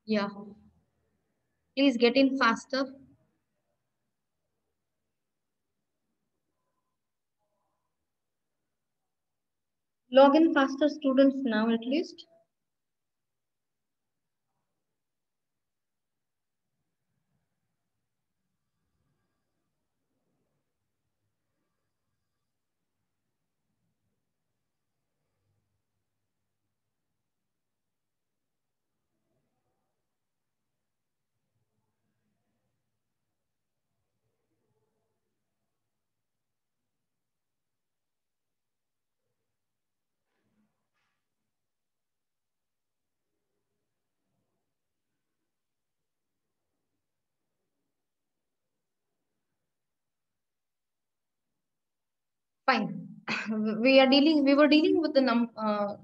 Yeah, please get in faster. Log in faster, students, now at least. Fine. We were dealing with the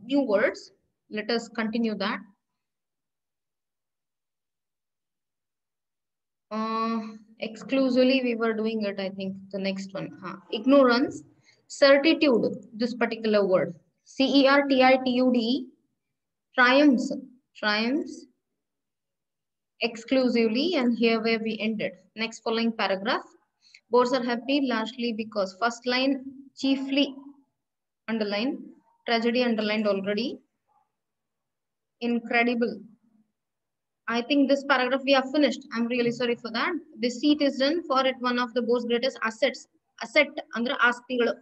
new words. Let us continue that. Uh, Exclusively, we were doing it, I think, the next one. Ignorance, certitude, this particular word. CERTITUDE, triumphs, triumphs, exclusively, and here where we ended. Next following paragraph. Boards are happy largely because first line, chiefly, underline, tragedy underlined already. Incredible. I think this paragraph we have finished. I'm really sorry for that. This seat is done for it one of the board's greatest assets. Asset ಅಂದ್ರೆ ಆಸ್ತಿಗಳು.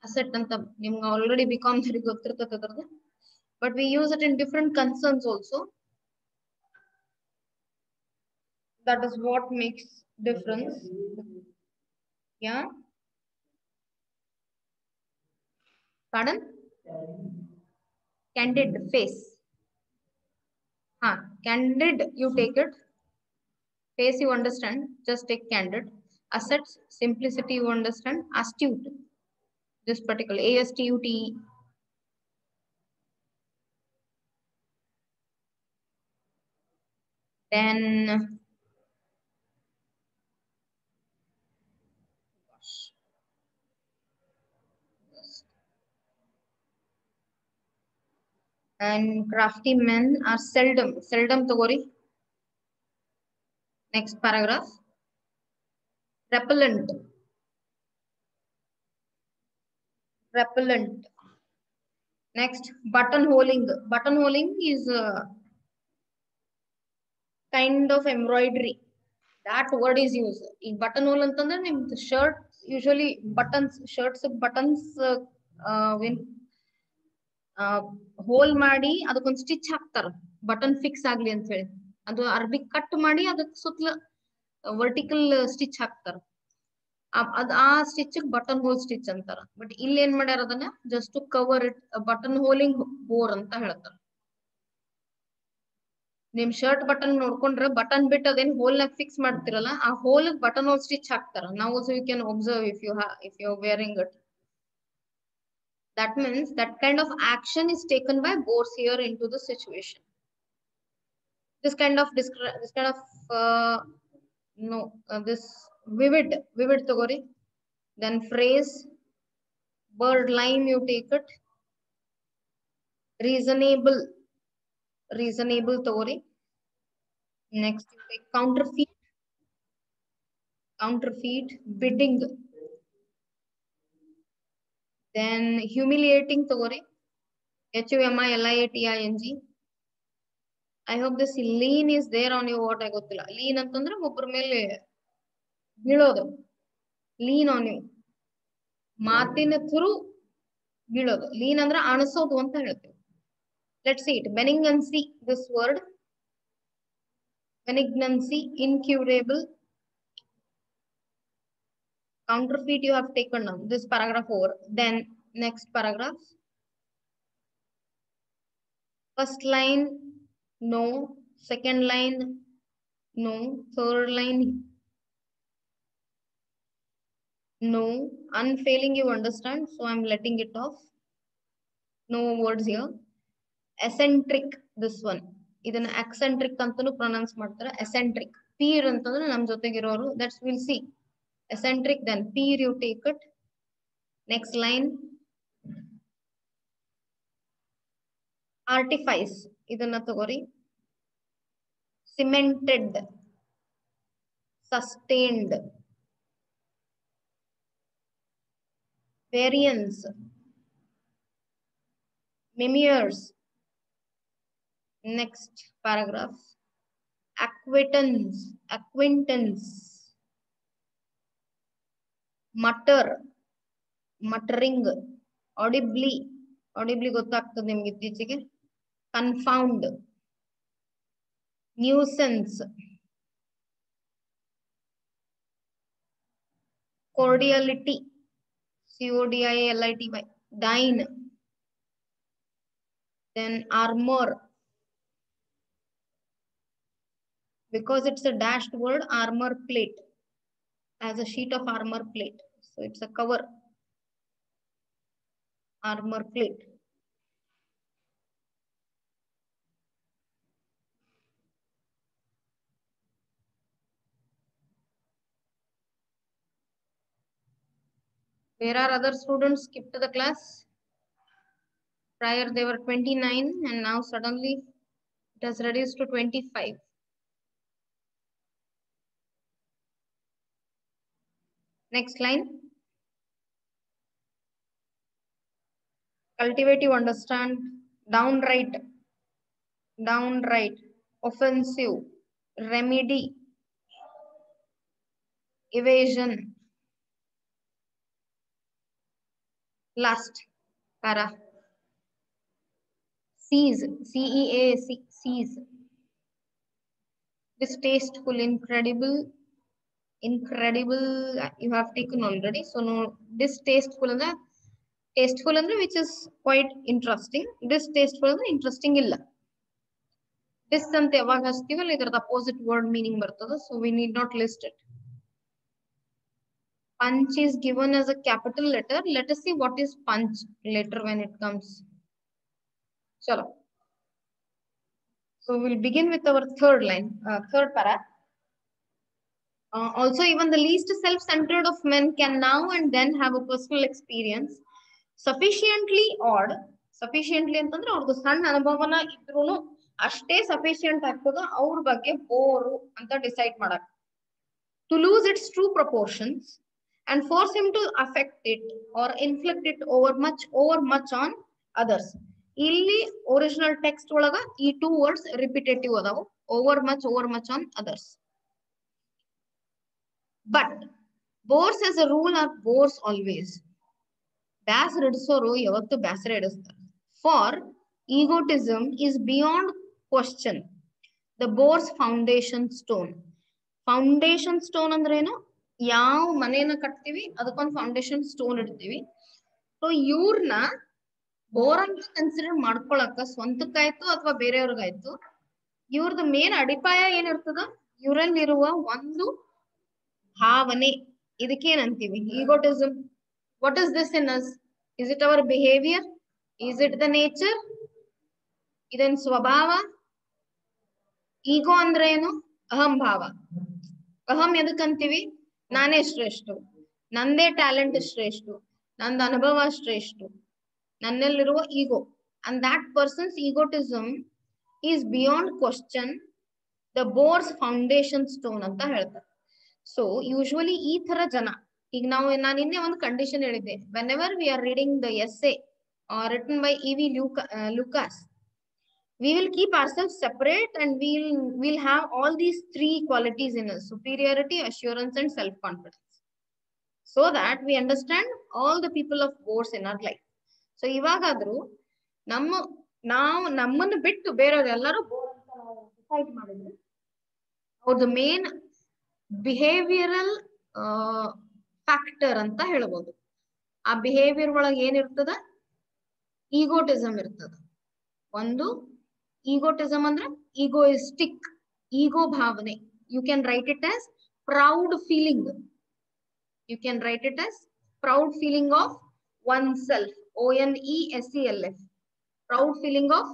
Asset ಅಂತ ನಿಮ್ಗೆ already become ಗೊತ್ತಿರ್ತದೆ ಅದ್ರದ್ದು. But we use it in different concerns also. That is what makes difference. Yeah. Pardon? Candid face. Candid, you take it. Face, you understand. Just take candid. Assets, simplicity, you understand. Astute. This particular ASTUTE. Then and crafty men are seldom togori. Next paragraph. Repellent. Repellent. Next, buttonholing. Buttonholing is a kind of embroidery. That word is used. In buttonhole ಅಂತಂದ್ರೆ ನಿಮ್ದು shirt usually buttons shirts buttons when hole ಮಾಡಿ ಅದಕ್ಕೊಂದು stitch ಹಾಕ್ತಾರ button fix ಆಗ್ಲಿ ಅಂತ ಹೇಳಿ ಅದು ಅರ್ಬಿ ಕಟ್ ಮಾಡಿ ಅದಕ್ಕೆ ಸುತ್ತಲ ವರ್ಟಿಕಲ್ ಸ್ಟಿಚ್ ಹಾಕ್ತಾರ ಅದ್ ಆ ಸ್ಟಿಚ್ ಬಟನ್ ಹೋಲ್ ಸ್ಟಿಚ್ ಅಂತಾರ ಬಟ್ ಇಲ್ಲಿ ಏನ್ ಮಾಡ್ಯಾರ ಅದನ್ನ just to cover it button holing bore ಅಂತ ಹೇಳ್ತಾರ ನಿಮ್ ಶರ್ಟ್ ಬಟನ್ ನೋಡ್ಕೊಂಡ್ರೆ ಬಟನ್ ಬಿಟ್ಟು ಅದೇನ್ ಹೋಲ್ ನಾಗ ಫಿಕ್ಸ್ ಮಾಡ್ತಿರಲ್ಲ ಆ ಹೋಲ್ ಬಟನ್ ಹೋಲ್ ಸ್ಟಿಚ್ ಹಾಕ್ತಾರ ನಾವು also you can observe if you wearing it that means that kind of action is taken by boards here into the situation this kind of this kind of no this vivid tagore then phrase bird lime you take it reasonable tagore next you take counterfeit bidding then humiliating tagore HUMILIATING I hope this lean is there on your what I ಗೊತ್ತಿಲ್ಲ lean ಅಂತಂದ್ರೆ ಒಬ್ಬರ ಮೇಲೆ ಬೀಳೋದು lean on you ಮಾತಿನ through ಬೀಳೋದು lean ಅಂದ್ರೆ ಅಣಸೋದು ಅಂತ ಹೇಳ್ತೀವಿ let's see it benignancy this word benignancy incurable counterfeit you have taken now this paragraph over then next paragraph first line no second line no third line no unfailing you understand so I'm letting it off no words here eccentric this one ಇದನ್ನ eccentric ಅಂತಾನೂ pronounce ಮಾಡ್ತಾರೆ eccentric peer ಅಂತಂದ್ರೆ ನಮ್ ಜೊತೆಗಿರೋರು that's we'll see eccentric then peer you take it next line artifice ಇದನ್ನ ತಗೋರಿ cemented, sustained, variance, mimiers. Next paragraph. Acquaintance, acquaintance, mutter, muttering, audibly, audibly ಗೊತ್ತಾಗ್ತದೆ ನಿಮಗೆ ಇತ್ತೀಚೆಗೆ. Confound, nuisance, cordiality, CODIALITY, dine, then armor, because it's a dashed word, armor plate, as a sheet of armor plate, so it's a cover, armor plate. Where are other students skipped the class? Prior they were 29 and now suddenly it has reduced to 25. Next line. Cultivative understand, downright, downright, offensive, remedy, evasion. Last para. Seize, CEASE, seize. Distasteful, incredible, incredible, you have taken already. So no, distasteful and tasteful and which is quite interesting. Distasteful and interesting illa. This ante yavag hastivalla idar opposite word meaning bartada, so we need not list it. Punch is given as a capital letter. Let us see what is punch later when it comes. Chalo. So we'll begin with our third line, third para. Also, even the least self-centered of men can now and then have a personal experience sufficiently odd. Sufficiently ಅಂತಂದ್ರೆ ಅವ್ರದ್ದು ಸಣ್ಣ ಅನುಭವನ ಇದ್ರೂನು ಅಷ್ಟೇ sufficient ಆಗ್ತದ ಅವ್ರ ಬಗ್ಗೆ bore ಅಂತ decide ಮಾಡಕ್. To lose its true proportions and force him to affect it or inflict it over much on others. ಇಲ್ಲಿ original text ಒಳಗ ಈ two words repetitive ಅದಾವು, over much on others. But bores as a rule are bores always. Basar idisoru yavattu basara idistar. For egotism is beyond question the bore's foundation stone. Foundation stone ಅಂದ್ರೆ ಏನು? ಯಾವ ಮನೆಯನ್ನ ಕಟ್ತೀವಿ ಅದಕ್ಕೊಂದು foundation stone ಇಡ್ತೀವಿ. So ಇವ್ರನ್ನ bore ಅಂತ consider ಮಾಡ್ಕೊಳಕ ಸ್ವಂತಕ್ಕಾಯ್ತು ಅಥವಾ ಬೇರೆಯವ್ರಿಗಾಯ್ತು, ಇವ್ರದ್ದು ಮೇನ್ ಅಡಿಪಾಯ ಏನಿರ್ತದ, ಇವರಲ್ಲಿರುವ ಒಂದು ಭಾವನೆ, ಇದಕ್ಕೇನಂತೀವಿ? ಈಗೋಟಿಸಮ್. What is this in us? Is it our behavior? Is it the nature? ಇದನ್ ಸ್ವಭಾವ. ಈಗೋ ಅಂದ್ರೆ ಏನು? ಅಹಂಭಾವ. ಅಹಂ ಎದಕ್ಕಂತೀವಿ? ನಾನೇ ಶ್ರೇಷ್ಠ, ನಂದೇ ಟ್ಯಾಲೆಂಟ್ ಶ್ರೇಷ್ಠ, ನಂದು ಅನುಭವ ಶ್ರೇಷ್ಠ, ನನ್ನಲ್ಲಿರುವ ಈಗೋ. And that person's egotism is beyond question the bore's foundation stone ಅಂತ ಹೇಳ್ತಾರೆ. ಸೊ ಯೂಶುವಲಿ ಈ ತರ ಜನ, ಈಗ ನಾನು ನಿನ್ನೆ ಒಂದು ಕಂಡೀಷನ್ ಹೇಳಿದ್ದೆ, whenever we are reading the essay written by E.V. Lucas, we will keep ourselves separate and we'll have all these three qualities in us: superiority, assurance, and self-confidence, so that we understand all the people of bores in our life. So ಇವಾಗಾದ್ರೂ ನಮ್ಮನ್ನು ಬಿಟ್ಟು ಬೇರೆಯವ್ರು ಎಲ್ಲರೂ bore ಅಂತ ನಾವು decide ಮಾಡಿದ್ರೆ ಅವ್ರದ್ದು main behavioural factor ಅಂತ ಹೇಳ್ಬೋದು. ಆ ಬಿಹೇವಿಯರ್ ಒಳಗೆ ಏನಿರ್ತದ? ಈಗೋಟಿಸಮ್ ಇರ್ತದ. ಒಂದು ಈಗೋಟಿಸಮ್ ಅಂದ್ರೆ ಈಗೋಯಿಸ್ಟಿಕ್, ಈಗೋ ಭಾವನೆ. You can write it as proud feeling. You can write it as proud feeling of oneself. ONESELF. Proud feeling of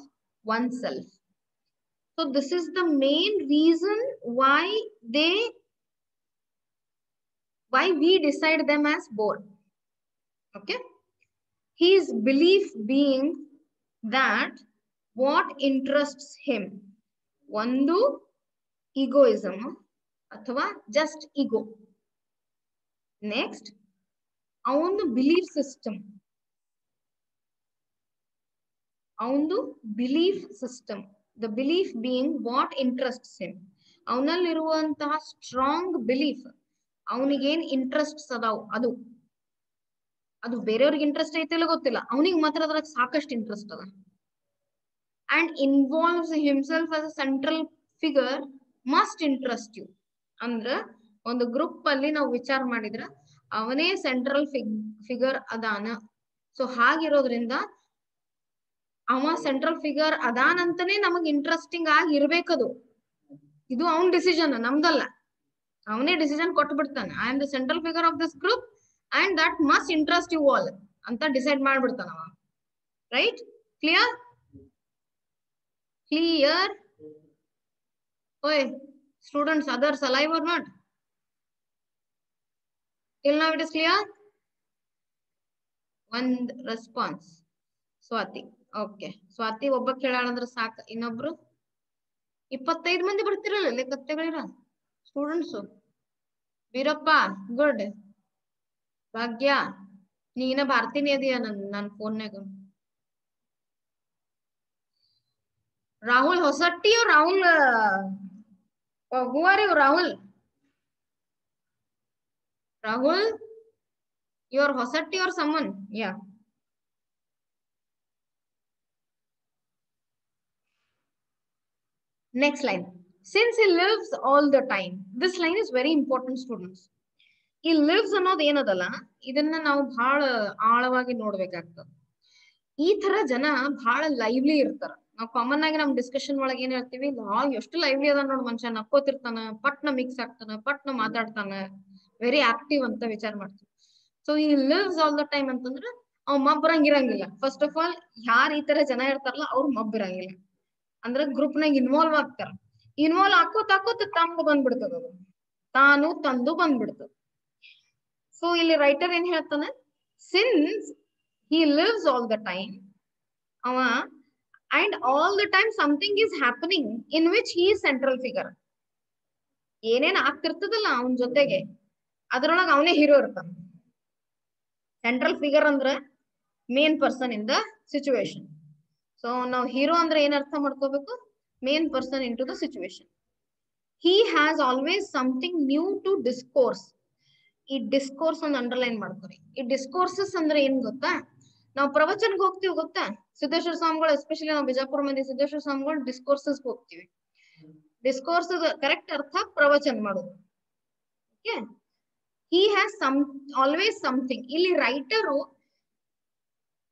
oneself. So this is the main reason why we decide them as bore. Okay. His belief being that what interests him. ಒಂದು egoism ಅಥವಾ just ego. Next ಅವನು belief system, ಅವನು belief system, the belief being what interests him. ಅವನಲ್ಲಿರುವಂತಹ strong belief, ಅವನಿಗೇನ್ interests ಅದಾವ್ ಅದು ಅದು ಬೇರೆಯವ್ರಿಗೆ ಇಂಟ್ರೆಸ್ಟ್ ಐತಿಲ್ಲ ಗೊತ್ತಿಲ್ಲ, ಅವನಿಗೆ ಮಾತ್ರ ಅದ್ರಾಗ ಸಾಕಷ್ಟು ಇಂಟ್ರೆಸ್ಟ್ ಅದ. And involves himself as a central figure must interest you. ಅಂದ್ರ ಒಂದು ಗ್ರೂಪ್ ಅಲ್ಲಿ ನಾವು ವಿಚಾರ ಮಾಡಿದ್ರ ಅವನೇ ಸೆಂಟ್ರಲ್ ಫಿಗರ್ ಅದಾನ. ಸೊ ಹಾಗಿರೋದ್ರಿಂದ ಅವ ಸೆಂಟ್ರಲ್ ಫಿಗರ್ ಅದಾನಂತಾನೆ ನಮಗ್ ಇಂಟ್ರೆಸ್ಟಿಂಗ್ ಆಗಿ ಇರ್ಬೇಕದು. ಇದು ಅವನ್ ಡಿಸಿಷನ್, ನಮ್ದಲ್ಲ. ಅವನೇ ಡಿಸಿಷನ್ ಕೊಟ್ಟು ಬಿಡ್ತಾನೆ, I am the central figure of this group and that must interest you all ಅಂತ ಡಿಸೈಡ್ ಮಾಡ್ಬಿಡ್ತಾನ ಅವ. ರೈಟ್? ಕ್ಲಿಯರ್? ಕ್ಲಿಯರ್? ಓಯ್ students, others alive or not? Till now it is clear? One response. Swati. Okay, Swati ಒಬ್ಬ ಕೇಳಾಳಂದ್ರೆ ಸಾಕ. ಇನ್ನೊಬ್ರು 25 ಮಂದಿ ಬರ್ತಿರಲ್ಲ ಕತ್ತೆಗಳಿರ ಸ್ಟೂಡೆಂಟ್ಸ್. ವೀರಪ್ಪ ಗುಡ್. ಭಾಗ್ಯ ನೀನ ಭಾರತಿನಿ ಅದೀಯ ನನ್ ಫೋನ್ಯಾಗ. Rahul ಹೊಸಟ್ಟಿ or Rahul who are you? Rahul, you are Hosatti or someone? Yeah. Next line. Since he lives all the time. This line is very important, students. He lives ಅನ್ನೋದು ಏನದಲ್ಲ, ಇದನ್ನ ನಾವು ಬಹಳ ಆಳವಾಗಿ ನೋಡ್ಬೇಕಾಗ್ತದೆ. ಈ ತರ ಜನ ಬಹಳ ಲೈವ್ಲಿ ಇರ್ತಾರ. ನಾವು ಕಾಮನ್ ಆಗಿ ನಮ್ ಡಿಸ್ಕಷನ್ ಒಳಗೆ ಏನ್ ಹೇಳ್ತೀವಿ, ಎಷ್ಟು ಲೈವ್ಲಿ ಅದ ನೋಡ್ ಮನುಷ್ಯ, ನಕ್ಕೋತಿರ್ತಾನ, ಪಟ್ನ ಮಿಕ್ಸ್ ಆಗ್ತಾನ, ಪಟ್ನ ಮಾತಾಡ್ತಾನ, ವೆರಿ ಆಕ್ಟಿವ್ ಅಂತ ವಿಚಾರ ಮಾಡ್ತೀವಿ. ಸೊ ಈ ಲಿವ್ಸ್ ಆಲ್ ದ ಟೈಮ್ ಅಂತಂದ್ರ ಅವ್ ಮಬ್ಬರಂಗಿರಂಗಿಲ್ಲ. ಫಸ್ಟ್ ಆಫ್ ಆಲ್ ಯಾರ್ ಈ ತರ ಜನ ಇರ್ತಾರಲ್ಲ ಅವ್ರು ಮಬ್ಬಿರಂಗಿಲ್ಲ. ಅಂದ್ರೆ ಗ್ರೂಪ್ ನಾಗ ಇನ್ವಾಲ್ವ್ ಆಗ್ತಾರ. ಇನ್ವಾಲ್ವ್ ಹಾಕೋತ್ ತಮ್ಮ ಬಂದ್ಬಿಡ್ತದ, ಅದು ತಾನು ತಂದು ಬಂದ್ಬಿಡ್ತದ. ಸೊ ಇಲ್ಲಿ ರೈಟರ್ ಏನ್ ಹೇಳ್ತಾನೆ, since he lives all the time, and all the time something is happening in which he is central figure. ಏನೇನ್ ಆಗ್ತಿರ್ತದಲ್ಲ ಅವನ ಜೊತೆಗೆ ಅದ್ರೊಳಗ ಅವನೇ ಹೀರೋ ಇರ್ತಾನ. ಸೆಂಟ್ರಲ್ ಫಿಗರ್ ಅಂದ್ರೆ main person in the situation. So ನಾವು ಹೀರೋ ಅಂದ್ರೆ ಏನ್ ಅರ್ಥ ಮಾಡ್ಕೋಬೇಕು, main person in to the situation. He has always something new to discourse. ಈ ಡಿಸ್ಕೋರ್ಸ್ ಒಂದು ಅಂಡರ್ಲೈನ್ ಮಾಡ್ಕೊರಿ. ಈ ಡಿಸ್ಕೋರ್ಸಸ್ ಅಂದ್ರೆ ಏನ್ ಗೊತ್ತಾ, ನಾವು ಪ್ರವಚನಕ್ಕೆ ಹೋಗ್ತೀವಿ ಗೊತ್ತಾ, ಸಿದ್ದೇಶ್ವರ ಸ್ವಾಮಿಗಳು, ಎಸ್ಪೆಷಲಿ ನಾವು ಬಿಜಾಪುರ ಮಂದಿ ಸಿದ್ದೇಶ್ವರ ಸ್ವಾಮಿಗಳು ಡಿಸ್ಕೋರ್ಸಸ್ ಹೋಗ್ತೀವಿ. ಡಿಸ್ಕೋರ್ಸ್ ಕರೆಕ್ಟ್ ಅರ್ಥ ಪ್ರವಚನ ಮಾಡೋದು. Okay, he has always something. ಇಲ್ಲಿ ರೈಟರು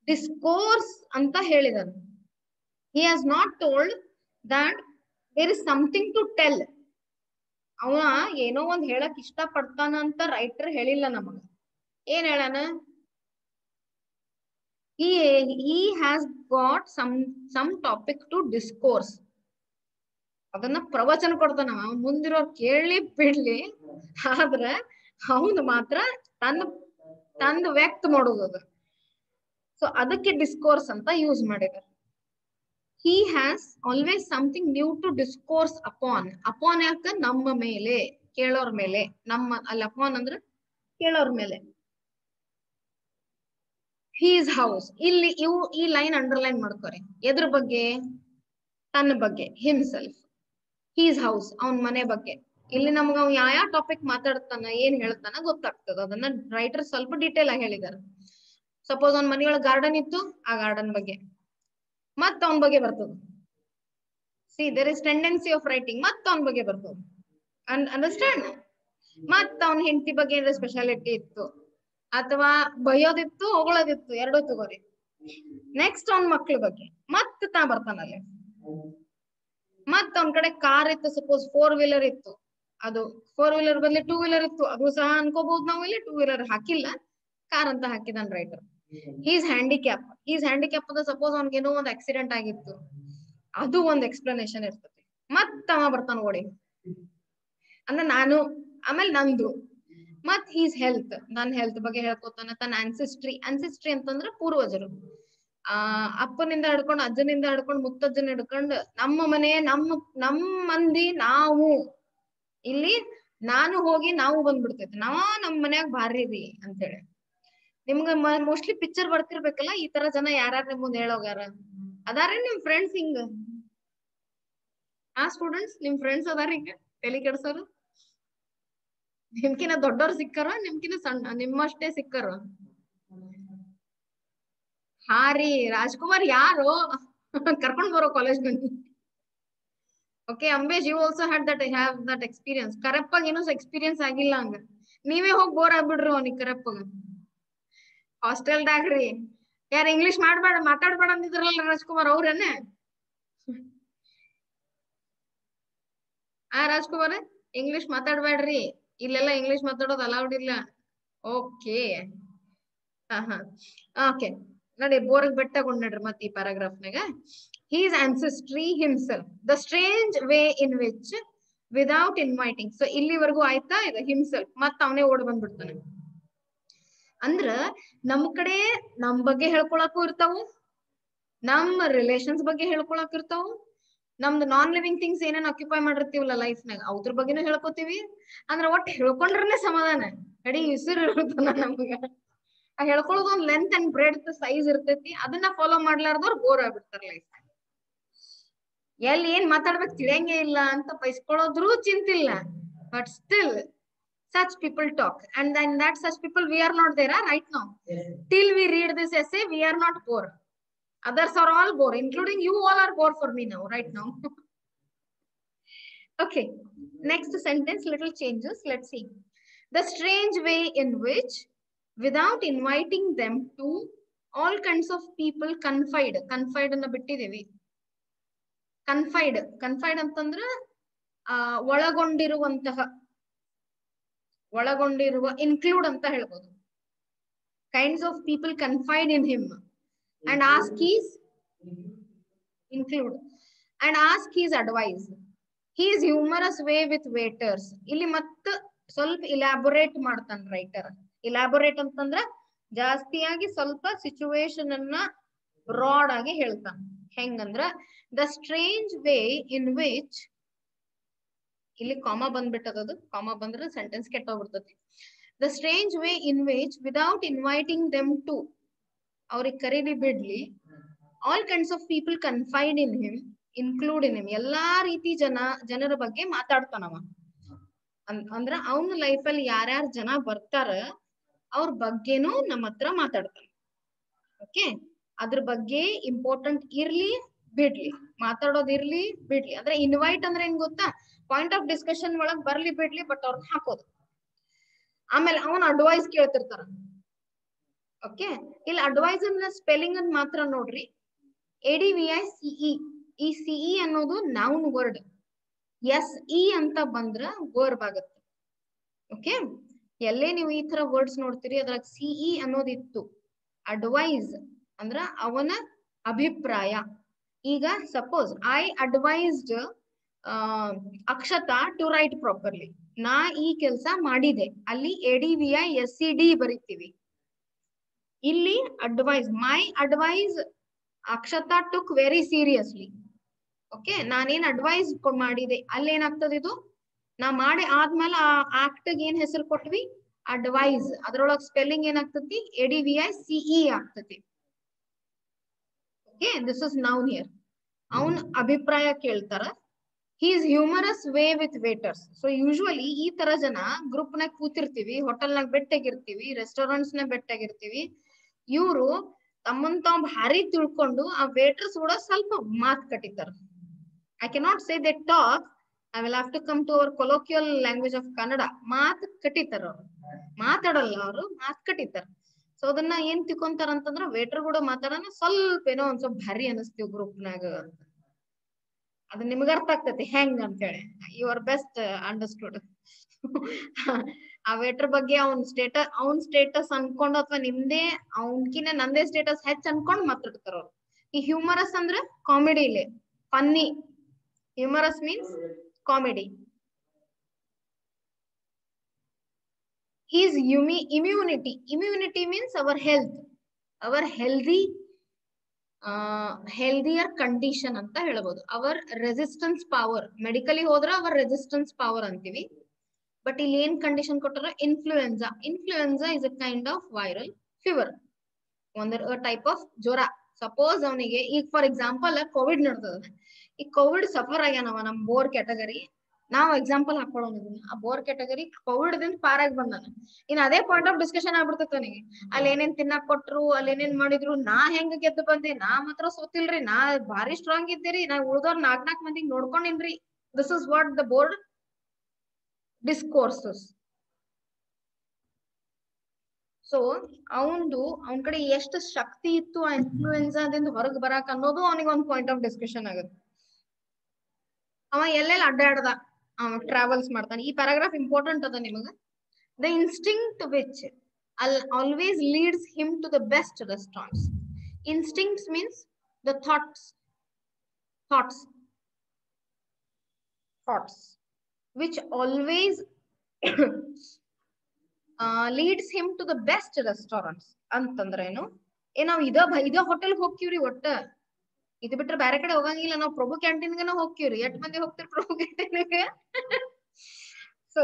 ಡಿಸ್ಕೋರ್ಸ್ ಅಂತ ಹೇಳಿದಾರೆ. He has not told that there is something to tell. ಅವ ಏನೋ ಒಂದ್ ಹೇಳಕ್ ಇಷ್ಟ ಪಡ್ತಾನ ಅಂತ ರೈಟರ್ ಹೇಳಿಲ್ಲ ನಮಗ. ಏನ್ ಹೇಳಾನ, he has got some topic to discourse. ಅದನ್ನ ಪ್ರವಚನ ಕೊಡ್ತಾನ. ಮುಂದಿರೋರ್ ಕೇಳಿ ಬಿಡ್ಲಿ, ಆದ್ರ ಅವನು ಮಾತ್ರ ತಂದು ವ್ಯಕ್ತ ಮಾಡೋದು. ಸೊ ಅದಕ್ಕೆ ಡಿಸ್ಕೋರ್ಸ್ ಅಂತ ಯೂಸ್ ಮಾಡಿದಾರೆ. He has always something new to discourse upon. Upon ಯಾಕ, ನಮ್ಮ ಮೇಲೆ, ಕೇಳೋರ್ ಮೇಲೆ. ನಮ್ಮ ಅಲ್ಲಿ upon ಅಂದ್ರೆ ಕೇಳೋರ್ ಮೇಲೆ. His house. ಇಲ್ಲಿ ಈ ಲೈನ್ ಅಂಡರ್ಲೈನ್ ಮಾಡ್ಕೋರಿ. ಎದ್ರ ಬಗ್ಗೆ? ತನ್ನ ಬಗ್ಗೆ, ಹಿಮ್ಸೆಲ್ಫ್. His house, ಅವನ್ ಮನೆ ಬಗ್ಗೆ. ಇಲ್ಲಿ ನಮ್ಗ ಅವ್ ಯಾವ ಟಾಪಿಕ್ ಮಾತಾಡ್ತಾನ, ಏನ್ ಹೇಳ್ತಾನ ಗೊತ್ತಾಗ್ತದ. ಅದನ್ನ ರೈಟರ್ ಸ್ವಲ್ಪ ಡೀಟೇಲ್ ಆಗಿ ಹೇಳಿದಾರೆ. ಸಪೋಸ್ ಅವ್ನ ಮನೆಯೊಳಗೆ ಗಾರ್ಡನ್ ಇತ್ತು, ಆ ಗಾರ್ಡನ್ ಬಗ್ಗೆ ಮತ್ತ ಅವನ ಬಗ್ಗೆ ಬರ್ತದ. See, there is tendency of writing ಮತ್ತ ಅವನ ಬಗ್ಗೆ ಬರ್ತದ. ಅಂಡರ್ಸ್ಟ್ಯಾಂಡ್? ಮತ್ತ ಅವನ ಹೆಂಡತಿ ಬಗ್ಗೆ ಏನಾರ ಸ್ಪೆಷಾಲಿಟಿ ಇತ್ತು, ಅಥವಾ ಬಯೋದಿತ್ತು, ಹೊಗಳೋದಿತ್ತು, ಎರಡೂ ತಗೋರಿ. ನೆಕ್ಸ್ಟ್ ಅವನ ಮಕ್ಳ ಬಗ್ಗೆ ಮತ್ತ ತಾ ಬರ್ತಾನಲ್ಲಿ. ಮತ್ತ ಅವನ ಕಡೆ ಕಾರ್ ಇತ್ತು, ಸಪೋಸ್ 4 ವೀಲರ್ ಇತ್ತು, ಅದು 4 ವೀಲರ್ ಬದಲಿ 2 ವೀಲರ್ ಇತ್ತು, ಅದು ಸಹ ಅನ್ಕೋಬಹುದು ನಾವು. ಇಲ್ಲಿ 2 ವೀಲರ್ ಹಾಕಿಲ್ಲ, ಕಾರ್ ಅಂತ ಹಾಕಿದಾನ writer. Is handicap. Is handicap ಅಂದ್ರೆ ಸಪೋಸ್ ಅವ್ನಿಗೆ ಏನೋ ಒಂದು ಆಕ್ಸಿಡೆಂಟ್ ಆಗಿತ್ತು, ಅದು ಒಂದ್ ಎಕ್ಸ್ಪ್ಲನೇಷನ್ ಇರ್ತದೆ. ಮತ್ತ ಅವ ಬರ್ತಾನ ಓಡಿ, ಅಂದ್ರೆ ನಾನು, ಆಮೇಲೆ ನಂದು. ಮತ್ ಈಸ್ ಹೆಲ್ತ್, ನನ್ನ ಹೆಲ್ತ್ ಬಗ್ಗೆ ಹೇಳ್ಕೊತಾನ. ತನ್ನ ಆನ್ಸಿಸ್ಟ್ರಿ ಅಂತಂದ್ರೆ ಪೂರ್ವಜರು. ಅಪ್ಪನಿಂದ ಹಿಡ್ಕೊಂಡು ಅಜ್ಜನಿಂದ ಹಿಡ್ಕೊಂಡು ಮುತ್ತಜ್ಜನ ಹಿಡ್ಕೊಂಡು ನಮ್ಮ ಮನೆ ನಮ್ಮ ಮಂದಿ ನಾವು ಇಲ್ಲಿ ನಾನು ಹೋಗಿ ನಾವು ಬಂದ್ಬಿಡ್ತೈತಿ ನಮ್ ಮನ್ಯಾಗ ಭಾರಿ ರೀ ಅಂತೇಳಿ. ನಿಮ್ಗ ಮೋಸ್ಟ್ಲಿ ಪಿಕ್ಚರ್ ಬರ್ತಿರ್ಬೇಕಲ್ಲ ಈ ತರ ಜನ ಯಾರ್ಯಾರ ನಿಮ್ ಮುಂದೆ ಹೇಳೋಗಾರ ಅದಾರ ನಿಮ್ ಫ್ರೆಂಡ್ಸ್ ಹಿಂಗ ಸ್ಟೂಡೆಂಟ್ಸ್ ನಿಮ್ ಫ್ರೆಂಡ್ಸ್ ಅದಾರ ಹಿಂಗ ತಲೆ ಕೆಡ್ಸೋರು ನಿಮ್ಕಿನ ದೊಡ್ಡವ್ರು ಸಿಕ್ಕಾರ ನಿಮ್ಕಿನ ಸಣ್ಣ ನಿಮ್ಮಷ್ಟೇ ಸಿಕ್ಕಾರ? ಹಾ ರೀ ರಾಜ್ಕುಮಾರ್ ಯಾರು ಕರ್ಕೊಂಡ್ ಬರೋ ಕಾಲೇಜ್ ಬನ್ನಿ. Okay Ambesh you also had have that experience. ಕರಪ್ಪಗ್ ಏನೋ ಎಕ್ಸ್ಪೀರಿಯನ್ಸ್ ಆಗಿಲ್ಲ ಹಂಗ ನೀವೇ ಹೋಗಿ ಬೋರ್ ಆಗ್ಬಿಡ್ರಿ ಅವ್ನಿಗೆ ಕರಪ್ಪಗ. ಹಾಸ್ಟೆಲ್ದಾಗ್ರಿ ಯಾರ ಇಂಗ್ಲಿಷ್ ಮಾತಾಡ್ಬೇಡ ಅಂದಿದ್ರಲ್ಲ ರಾಜ್ಕುಮಾರ್ ಅವ್ರೇನೆ? ರಾಜ್ಕುಮಾರ್ ಇಂಗ್ಲಿಷ್ ಮಾತಾಡ್ಬೇಡ್ರಿ ಇಲ್ಲೆಲ್ಲ ಇಂಗ್ಲಿಷ್ ಮಾತಾಡೋದು ಅಲೌಡ್ ಇಲ್ಲ. ಓಕೆ ಓಕೆ ನೋಡಿ ಬೋರ್ಗ್ ಬೆಟ್ಟಗೊಂಡ್ ನೋಡ್ರಿ ಮತ್ತೆ ಈ ಪ್ಯಾರಾಗ್ರಾಫ್ನಾಗ his ancestry himself the strange way in which without inviting. So ಇಲ್ಲಿವರೆಗೂ ಆಯ್ತಾ ಇದು himself ಮತ್ತ ಅವನೇ ಓಡ್ ಬಂದ್ಬಿಡ್ತಾನೆ. ಅಂದ್ರ ನಮ್ ಕಡೆ ನಮ್ ಬಗ್ಗೆ ಹೇಳ್ಕೊಳಕ್ಕೂ ಇರ್ತಾವು, ನಮ್ಮ ರಿಲೇಷನ್ಸ್ ಬಗ್ಗೆ ಹೇಳ್ಕೊಳಕ್ ಇರ್ತಾವು, ನಮ್ದು ನಾನ್ ಲಿವಿಂಗ್ ಥಿಂಗ್ಸ್ ಏನೇನ್ ಆಕ್ಯುಪೈ ಮಾಡಿರ್ತೀವಲ್ಲ ಲೈಫ್ನಾಗ ಅದ್ರ ಬಗ್ಗೆನೂ ಹೇಳ್ಕೊತೀವಿ. ಅಂದ್ರ ಒಟ್ಟು ಹೇಳ್ಕೊಂಡ್ರನೆ ಸಮಾಧಾನ ಕಡಿ ಉಸಿರು ಇರುತ್ತಾನ ನಮ್ಗ. ಆ ಹೇಳ್ಕೊಳ್ಳೋದು ಒಂದ್ ಲೆಂತ್ ಅಂಡ್ ಬ್ರೆಡ್ ಸೈಜ್ ಇರ್ತೈತಿ, ಅದನ್ನ ಫಾಲೋ ಮಾಡ್ಲಾರ್ದವ್ರು ಬೋರ್ ಆಗ್ಬಿಡ್ತಾರ ಲೈಫ್. ಎಲ್ಲಿ ಏನ್ ಮಾತಾಡ್ಬೇಕು ತಿಳಿಯಂಗೆ ಇಲ್ಲ ಅಂತ ಬೈಸ್ಕೊಳ್ಳೋದ್ರು ಚಿಂತಿಲ್ಲ. But still such people talk and then that such people we are not there right now. Till we read this essay we are not bored. Others are all bored including you all are bored for me now right now. Okay, next sentence little changes. Let's see. The strange way in which without inviting them to all kinds of people confide ಅನ್ನ ಬಿಟ್ಟಿದ್ದೇವೆ. ಕನ್ಫೈಡ್ ಅಂತಂದ್ರ ಒಳಗೊಂಡಿರುವ include ಅಂತ ಹೇಳ್ಬೋದು. Kinds of people confide in him and ask his include and ask his advice. His humorous way with waiters. ಇಲ್ಲಿ ಮತ್ತ ಸ್ವಲ್ಪ ಇಲಾಬೊರೇಟ್ ಮಾಡ್ತಾನ writer. ಇಲಾಬೊರೇಟ್ ಅಂತಂದ್ರ ಜಾಸ್ತಿಯಾಗಿ ಸ್ವಲ್ಪ ಸಿಚುವೇಶನ್ ಅನ್ನ ಬ್ರಾಡ್ ಆಗಿ ಹೇಳ್ತಾನ. ಹೆಂಗಂದ್ರ the strange way in which, ಇಲ್ಲಿ ಕಾಮಾ ಬಂದ್ಬಿಟ್ಟದದು, ಕಾಮಾ ಬಂದ್ರೆ ಸೆಂಟೆನ್ಸ್ ಕೆಟ್ಟೋಗ್ಬಿಡ್ತತಿ. The strange way in which without inviting them to, ಅವ್ರಿಗೆ ಕರೀಲಿ ಬಿಡ್ಲಿ, all kinds of people confide in him include in him, ಎಲ್ಲಾ ರೀತಿ ಜನರ ಬಗ್ಗೆ ಮಾತಾಡ್ತಾನವ. ಅಂದ್ರ ಅವನ ಲೈಫ್ ಅಲ್ಲಿ ಯಾರ್ಯಾರ ಜನ ಬರ್ತಾರ ಅವ್ರ ಬಗ್ಗೆನೂ ನಮ್ಮ ಹತ್ರ ಮಾತಾಡ್ತಾನ. ಓಕೆ, ಅದ್ರ ಬಗ್ಗೆ ಇಂಪಾರ್ಟೆಂಟ್ ಇರ್ಲಿ ಬಿಡ್ಲಿ, ಮಾತಾಡೋದಿರ್ಲಿ ಬಿಡ್ಲಿ, ಅಂದ್ರೆ ಇನ್ವೈಟ್ ಅಂದ್ರೆ ಏನ್ ಗೊತ್ತಾ, ಪಾಯಿಂಟ್ ಆಫ್ ಡಿಸ್ಕಷನ್ ಒಳಗ್ ಬರ್ಲಿ ಬಿಡ್ಲಿ ಬಟ್ ಅವ್ರನ್ನ ಹಾಕೋದು. ಆಮೇಲೆ ಅವನ್ ಅಡ್ವೈಸ್ ಕೇಳ್ತಿರ್ತಾರ. ಓಕೆ, ಇಲ್ಲಿ ಅಡ್ವೈಸ್ ಅನ್ನ ಸ್ಪೆಲ್ಲಿಂಗ್ ಅನ್ ಮಾತ್ರ ನೋಡ್ರಿ. ADVICE, ಈ CE ಅನ್ನೋದು ನೌನ್ ವರ್ಡ್, SE ಅಂತ ಬಂದ್ರ ವರ್ಬ್ ಆಗತ್ತೆ. ಓಕೆ, ಎಲ್ಲೇ ನೀವು ಈ ತರ ವರ್ಡ್ಸ್ ನೋಡ್ತೀರಿ ಅದ್ರಾಗ CE ಅನ್ನೋದಿತ್ತು. ಅಡ್ವೈಸ್ ಅಂದ್ರ ಅವನ ಅಭಿಪ್ರಾಯ. ಈಗ suppose I advised Akshata to write properly, ನಾ ಈ ಕೆಲಸ ಮಾಡಿದೆ, ಅಲ್ಲಿ ADVISED ಬರೀತೀವಿ. ಇಲ್ಲಿ advice, my advice Akshata took very seriously. Okay, ನಾನೇನ್ ಅಡ್ವೈಸ್ ಮಾಡಿದೆ ಅಲ್ಲಿ ಏನಾಗ್ತದೆ, ಇದು ನಾ ಮಾಡಿ ಆದ್ಮೇಲೆ ಆ ಆಕ್ಟ್ ಏನ್ ಹೆಸರು ಕೊಟ್ವಿ, ಅಡ್ವೈಸ್. ಅದ್ರೊಳಗ್ ಸ್ಪೆಲ್ಲಿಂಗ್ ಏನಾಗ್ತತಿ, ADVICE ಆಗ್ತತಿ. Okay, this is noun here. ಅವನ್ ಅಭಿಪ್ರಾಯ ಕೇಳ್ತಾರ. He's humorous way with waiters. So usually ಈ ತರ ಜನ ಗ್ರೂಪ್ ನಾಗ ಕೂತಿರ್ತೀವಿ, ಹೋಟೆಲ್ನಾಗ ಬೆಟ್ಟಾಗಿರ್ತೀವಿ, ರೆಸ್ಟೋರೆಂಟ್ಸ್ ನ ಬೆಟ್ಟಾಗಿರ್ತೀವಿ. ಇವ್ರು ತಮ್ಮನ್ ತಾವ್ ಭಾರಿ ತಿಳ್ಕೊಂಡು ಆ ವೇಟರ್ಸ್ ಕೂಡ ಸ್ವಲ್ಪ ಮಾತ್ ಕಟ್ಟಿತಾರ. I cannot say they talk. I will have to come to our colloquial language of Kannada. ಮಾತ್ ಕಟ್ಟಿತಾರ ಅವ್ರು, ಮಾತಾಡಲ್ಲ ಅವರು, ಮಾತ್ ಕಟ್ಟಿತಾರ. ಸೊ ಅದನ್ನ ಏನ್ ತಿಳ್ಕೊಂತಾರ ಅಂತಂದ್ರ ವೇಟರ್ ಕೂಡ ಮಾತಾಡೋಣ ಸ್ವಲ್ಪ ಏನೋ ಒಂದ್ ಸ್ವಲ್ಪ ಭಾರಿ ಅನಿಸ್ತೀವಿ ಗ್ರೂಪ್ನಾಗ. ಅದು ನಿಮ್ಗ ಅರ್ಥ ಆಗ್ತೈತಿ ಹೆಂಗ್ ಅಂತ ಹೇಳಿ. Your best understood. ಆ ವೇಟರ್ ಬಗ್ಗೆ ಅವ್ನ್ ಸ್ಟೇಟಸ್ ಅನ್ಕೊಂಡು ಅಥವಾ ನಿಮ್ದೇ ಅವನ್ಕಿನ ನಂದೇ ಸ್ಟೇಟಸ್ ಹೆಚ್ಚ್ ಅನ್ಕೊಂಡ್ ಮಾತಾಡ್ತಾರ ಅವ್ರು. ಈ ಹ್ಯೂಮರಸ್ ಅಂದ್ರೆ ಕಾಮಿಡಿ, ಇಲ್ಲಿ funny. Humorous means comedy. His immunity. Immunity means our health. Our healthy healthier condition ಅಂತ ಹೇಳ್ಬೋದು. ಅವರ್ ರೆಸಿಸ್ಟೆನ್ಸ್ ಪವರ್, ಮೆಡಿಕಲಿ ಹೋದ್ರ ಅವರ್ ರೆಸಿಸ್ಟೆನ್ಸ್ ಪವರ್ ಅಂತೀವಿ. ಬಟ್ ಇಲ್ಲಿ ಏನ್ ಕಂಡೀಷನ್ ಕೊಟ್ಟಾರ? Influenza. Influenza is a kind of viral fever, ಒಂದು type of ಜ್ವರ. Suppose ಅವನಿಗೆ ಈಗ ಫಾರ್ ಎಕ್ಸಾಂಪಲ್ ಕೋವಿಡ್ ನಡ್ದದ, ಈ ಕೋವಿಡ್ ಸಫರ್ ಆಗ್ಯಾನವ ನಮ್ ಬೋರ್ ಕ್ಯಾಟಗರಿ, ನಾವ್ ಎಕ್ಸಾಂಪಲ್ ಹಾಕೊಳ್ಳೋಣ, ಆ ಬೋರ್ ಕ್ಯಾಟಗರಿ ಕೋವಿಡ್ ದಿಂದ ಪಾರಾಗಿ ಬಂದಾನ. ಇನ್ ಅದೇ ಪಾಯಿಂಟ್ ಆಫ್ ಡಿಸ್ಕಷನ್ ಆಗ್ಬಿಡ್ತೈತೆ ಅವನಿಗೆ. ಅಲ್ಲಿ ಏನೇನ್ ತಿನ್ನಾಕ್ ಕೊಟ್ರು, ಅಲ್ಲಿ ಏನೇನ್ ಮಾಡಿದ್ರು, ನಾ ಹೆಂಗ್ ಗೆದ್ದು ಬಂದೆ, ನಾ ಮಾತ್ರ ಸೋತಿಲ್ರಿ, ನಾ ಭಾರಿ ಸ್ಟ್ರಾಂಗ್ ಇದ್ದೀರಿ, ನಾ ಉಳ್ದವ್ರ 4 ಮಂದಿಗೆ ನೋಡ್ಕೊಂಡಿನ್ರಿ. This is what the bored discourses. So ಅವನ್ ಕಡೆ ಎಷ್ಟು ಶಕ್ತಿ ಇತ್ತು ಆ ಇನ್ಫ್ಲೂಯೆನ್ಸಾದಿಂದ ಹೊರಗೆ ಬರಾಕ್ ಅನ್ನೋದು ಅವನಿಗೆ ಒಂದು ಪಾಯಿಂಟ್ ಆಫ್ ಡಿಸ್ಕಷನ್ ಆಗುತ್ತೆ. ಅವ ಎಲ್ಲೆಲ್ಲಿ ಅಡ್ಡಾಡ್ದ, ಟ್ರಾವೆಲ್ಸ್ ಮಾಡ್ತಾನೆ. ಈ ಪ್ಯಾರಾಗ್ರಾಫ್ ಇಂಪಾರ್ಟೆಂಟ್ ಅದ ನಿಮಗ. The instinct which always leads him to the best restaurants. Instincts means the thoughts which always leads him to the best restaurants. ಅಂತಂದ್ರೆ ಏನು? ನಾವ್ ಇದ ಹೋಟೆಲ್ ಹೋಗ್ತೀವ್ರಿ, ಒಟ್ಟ ಇದು ಬಿಟ್ರೆ ಬೇರೆ ಕಡೆ ಹೋಗಂಗಿಲ್ಲ. ನಾವು ಪ್ರಭು ಕ್ಯಾಂಟೀನ್ಗೆ ಹೋಗ್ತೀವ್ರಿ. 8 ಮಂದಿ ಹೋಗ್ತಿರ್ ಪ್ರಭು ಕ್ಯಾಂಟೀನ್ಗೆ. ಸೊ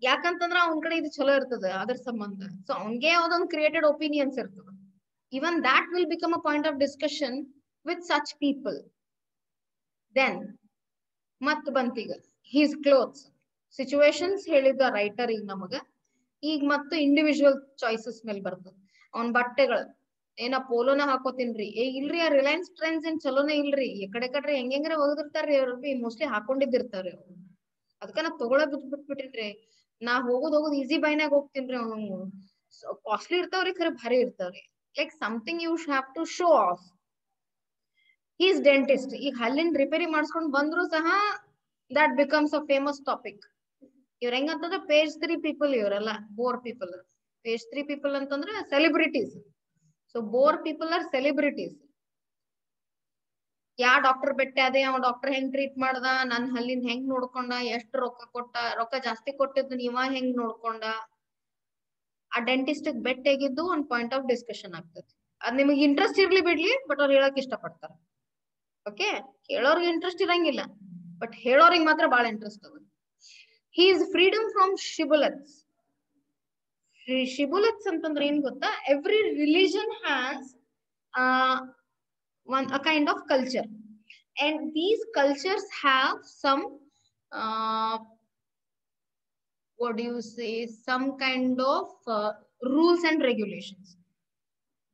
ಯಾಕಂತಂದ್ರ ಅವನ್ ಕಡೆ ಇದು ಚಲೋ ಇರ್ತದ, ಅದ್ರ ಸಂಬಂಧ. ಸೊ ಅವನ್ಗೆ ಯಾವ್ದೊಂದು ಕ್ರಿಯೇಟೆಡ್ ಒಪಿನಿಯನ್ಸ್ ಇರ್ತದ. ಇವನ್ that will become a point of discussion with such people. Then ಮತ್ ಬಂತೀಗ his clothes situations ಹೇಳಿದ ರೈಟರ್. ಈಗ ನಮಗ ಈಗ ಮತ್ತು ಇಂಡಿವಿಜುವಲ್ ಚಾಯ್ಸಸ್ ಮೇಲೆ ಬರ್ತದ. ಅವನ್ ಬಟ್ಟೆಗಳು ಏನ ಪೋಲೋನ ಹಾಕೋತೀನ್ರಿ, ಇಲ್ರಿ ಆ ರಿಲಯನ್ಸ್ ಟ್ರೆಂಡ್ಸ್ ಏನ್ ಚಲೋನೇ ಇಲ್ರಿ, ಕಡೆ ಹೆಂಗ್ರೆ ಹೋಗಿರ್ತಾರ್ರಿ ಅವ್ರ ಮೋಸ್ಟ್ಲಿ ಹಾಕೊಂಡಿದ್ದಿರ್ತಾವ್ರಿ ಅವ್ರು. ಅದಕ್ಕ ನಾ ಬಿಟ್ಬಿಟ್ಟಿನ್ರಿ, ನಾ ಹೋಗೋದ್ ಈಸಿ ಬೈನಾಗ ಹೋಗ್ತೀನ್ರಿ. ಅವ್ನು ಕಾಸ್ಟ್ಲಿ ಇರ್ತಾವ್ರಿ, ಖರೆ ಭಾರಿ ಇರ್ತಾವ್ರಿ. Like something you have to show off. Is dentist. ಈಗ ಹಲ್ಲಿನ ರಿಪೇರಿ ಮಾಡಿಸ್ಕೊಂಡ್ ಬಂದ್ರು ಸಹ that becomes a famous topic. ಇವ್ರ ಹೆಂಗಂತಂದ್ರೆ ಪೇಜ್ 3 ಪೀಪಲ್ ಇವರೆಲ್ಲ ಬೋರ್ ಪೀಪಲ್. ಪೇಜ್ 3 ಪೀಪಲ್ ಅಂತಂದ್ರೆ celebrities. So bore people are celebrities. ಯಾ ಡಾಕ್ಟರ್ ಬೆಟ್ಟೆ ಅದೇ, ಅವ ಡಾಕ್ಟರ್ ಹೆಂಗ್ ಟ್ರೀಟ್ ಮಾಡ್ದ, ನನ್ ಹಲ್ಲಿನ ಹೆಂಗ್ ನೋಡ್ಕೊಂಡ, ಎಷ್ಟು ರೊಕ್ಕ ಕೊಟ್ಟ, ರೊಕ್ಕ ಜಾಸ್ತಿ ಕೊಟ್ಟಿದ್ದು ನೀವ ಹೆಂಗ್ ನೋಡ್ಕೊಂಡ, ಆ ಡೆಂಟಿಸ್ಟ್ ಬೆಟ್ಟೆಗಿದ್ದು ಒಂದ್ ಪಾಯಿಂಟ್ ಆಫ್ ಡಿಸ್ಕಷನ್ ಆಗ್ತದೆ. ಅದ್ ನಿಮಗೆ ಇಂಟ್ರೆಸ್ಟ್ ಇರ್ಲಿ ಬಿಡ್ಲಿ, ಬಟ್ ಅವ್ರು ಹೇಳಕ್ ಇಷ್ಟಪಡ್ತಾರ. ಓಕೆ, ಕೇಳೋರ್ಗೆ ಇಂಟ್ರೆಸ್ಟ್ ಇರಂಗಿಲ್ಲ, ಬಟ್ ಹೇಳೋರಿಗೆ ಮಾತ್ರ ಬಹಳ ಇಂಟ್ರೆಸ್ಟ್ ಅದ. His freedom from shibboleths. Shibboleths ಅಂತಂದ್ರೆ ಏನ್ ಗೊತ್ತಾ? Every religion has a kind of culture, and these cultures have some what do you say, some kind of rules and regulations.